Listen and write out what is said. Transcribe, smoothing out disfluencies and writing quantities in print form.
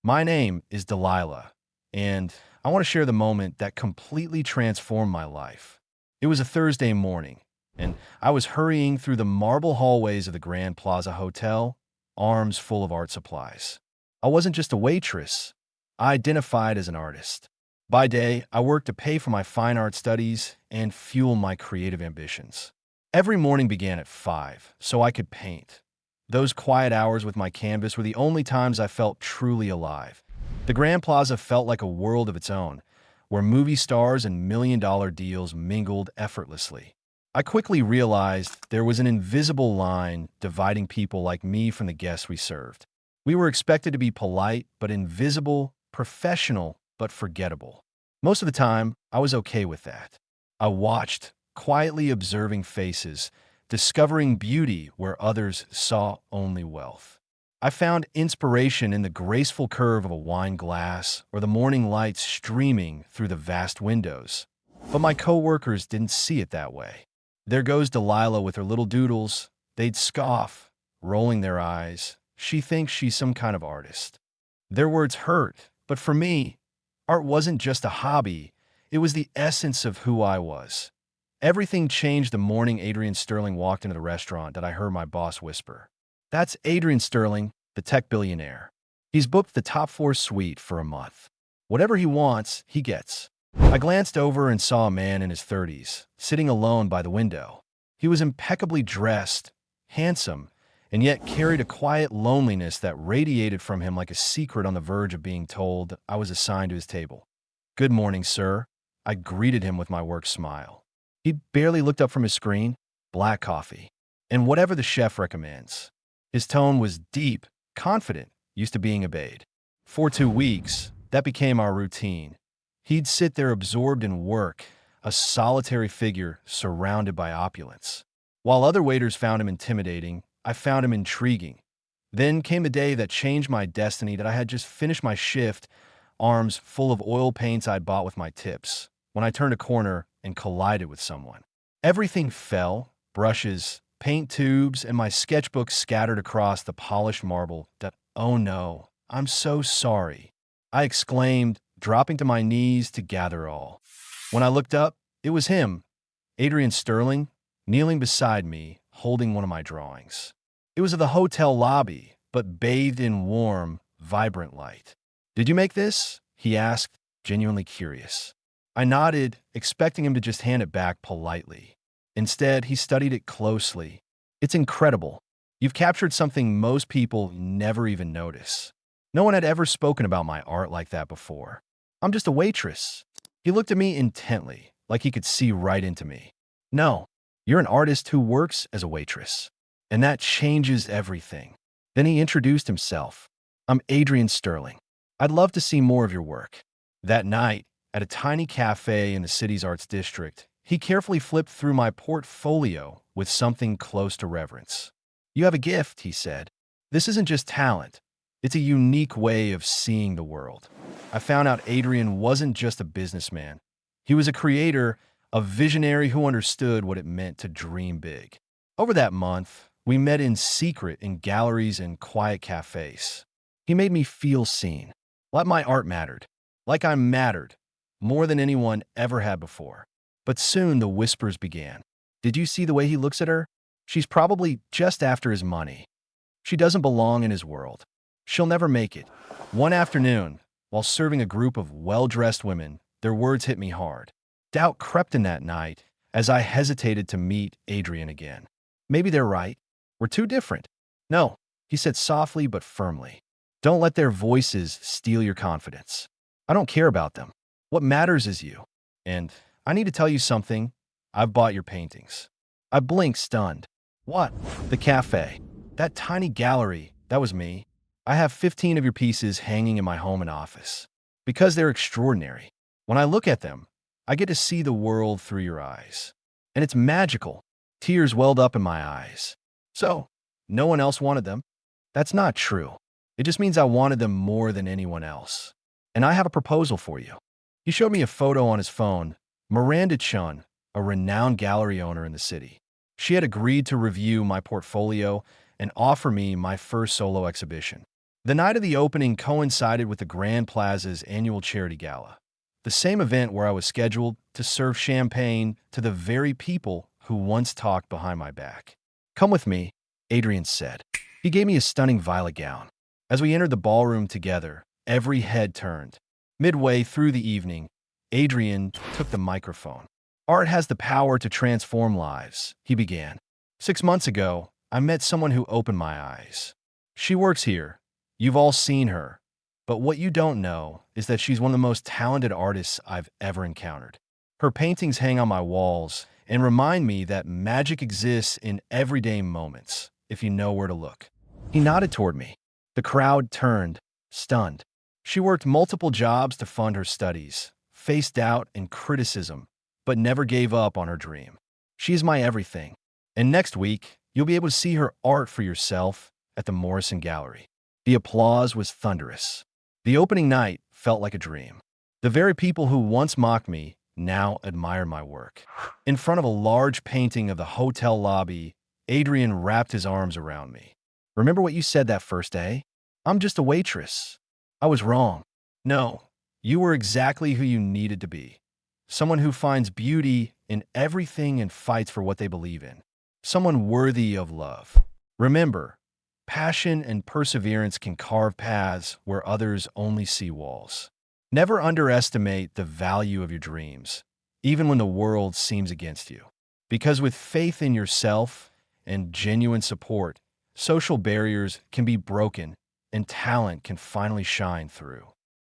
My name is Delilah, and I want to share the moment that completely transformed my life. It was a Thursday morning, and I was hurrying through the marble hallways of the Grand Plaza Hotel, arms full of art supplies. I wasn't just a waitress. I identified as an artist. By day, I worked to pay for my fine art studies and fuel my creative ambitions. Every morning began at 5, so I could paint. Those quiet hours with my canvas were the only times I felt truly alive. The Grand Plaza felt like a world of its own, where movie stars and million-dollar deals mingled effortlessly. I quickly realized there was an invisible line dividing people like me from the guests we served. We were expected to be polite but invisible, professional but forgettable. Most of the time, I was okay with that. I watched, quietly observing faces, discovering beauty where others saw only wealth. I found inspiration in the graceful curve of a wine glass or the morning lights streaming through the vast windows. But my coworkers didn't see it that way. There goes Delilah with her little doodles. They'd scoff, rolling their eyes. She thinks she's some kind of artist. Their words hurt, but for me, art wasn't just a hobby. It was the essence of who I was. Everything changed the morning Adrian Sterling walked into the restaurant that I heard my boss whisper. "That's Adrian Sterling, the tech billionaire. He's booked the top floor suite for a month. Whatever he wants, he gets." I glanced over and saw a man in his 30s, sitting alone by the window. He was impeccably dressed, handsome, and yet carried a quiet loneliness that radiated from him like a secret on the verge of being told I was assigned to his table. "Good morning, sir." I greeted him with my work smile. He barely looked up from his screen. "Black coffee, and whatever the chef recommends." His tone was deep, confident, used to being obeyed. For 2 weeks, that became our routine. He'd sit there absorbed in work, a solitary figure surrounded by opulence. While other waiters found him intimidating, I found him intriguing. Then came the day that changed my destiny that I had just finished my shift, arms full of oil paints I'd bought with my tips, when I turned a corner and collided with someone. Everything fell, brushes, paint tubes, and my sketchbook scattered across the polished marble. "Oh no, I'm so sorry," I exclaimed, dropping to my knees to gather all. When I looked up, it was him, Adrian Sterling, kneeling beside me, holding one of my drawings. It was of the hotel lobby, but bathed in warm, vibrant light. "Did you make this?" he asked, genuinely curious. I nodded, expecting him to just hand it back politely. Instead, he studied it closely. "It's incredible. You've captured something most people never even notice." No one had ever spoken about my art like that before. "I'm just a waitress." He looked at me intently, like he could see right into me. "No, you're an artist who works as a waitress. And that changes everything." Then he introduced himself. "I'm Adrian Sterling. I'd love to see more of your work." That night, at a tiny cafe in the city's arts district, he carefully flipped through my portfolio with something close to reverence. "You have a gift," he said. "This isn't just talent. It's a unique way of seeing the world." I found out Adrian wasn't just a businessman. He was a creator, a visionary who understood what it meant to dream big. Over that month, we met in secret in galleries and quiet cafes. He made me feel seen, like my art mattered, like I mattered, more than anyone ever had before. But soon the whispers began. "Did you see the way he looks at her? She's probably just after his money. She doesn't belong in his world. She'll never make it." One afternoon, while serving a group of well-dressed women, their words hit me hard. Doubt crept in that night as I hesitated to meet Adrian again. "Maybe they're right. We're too different." "No," he said softly but firmly. "Don't let their voices steal your confidence. I don't care about them. What matters is you. And I need to tell you something. I've bought your paintings." I blinked, stunned. "What?" "The cafe. That tiny gallery. That was me. I have 15 of your pieces hanging in my home and office. Because they're extraordinary. When I look at them, I get to see the world through your eyes. And it's magical." Tears welled up in my eyes. "So, no one else wanted them?" "That's not true. It just means I wanted them more than anyone else. And I have a proposal for you." He showed me a photo on his phone. Miranda Chun, a renowned gallery owner in the city. She had agreed to review my portfolio and offer me my first solo exhibition. The night of the opening coincided with the Grand Plaza's annual charity gala, the same event where I was scheduled to serve champagne to the very people who once talked behind my back. "Come with me," Adrian said. He gave me a stunning violet gown. As we entered the ballroom together, every head turned. Midway through the evening, Adrian took the microphone. "Art has the power to transform lives," he began. "6 months ago, I met someone who opened my eyes. She works here. You've all seen her. But what you don't know is that she's one of the most talented artists I've ever encountered. Her paintings hang on my walls and remind me that magic exists in everyday moments, if you know where to look." He nodded toward me. The crowd turned, stunned. She worked multiple jobs to fund her studies, faced doubt and criticism, but never gave up on her dream. She is my everything. And next week, you'll be able to see her art for yourself at the Morrison Gallery. The applause was thunderous. The opening night felt like a dream. The very people who once mocked me now admired my work. In front of a large painting of the hotel lobby, Adrian wrapped his arms around me. "Remember what you said that first day? I'm just a waitress. I was wrong. No, you were exactly who you needed to be. Someone who finds beauty in everything and fights for what they believe in. Someone worthy of love. Remember, passion and perseverance can carve paths where others only see walls. Never underestimate the value of your dreams, even when the world seems against you. Because with faith in yourself and genuine support, social barriers can be broken and talent can finally shine through."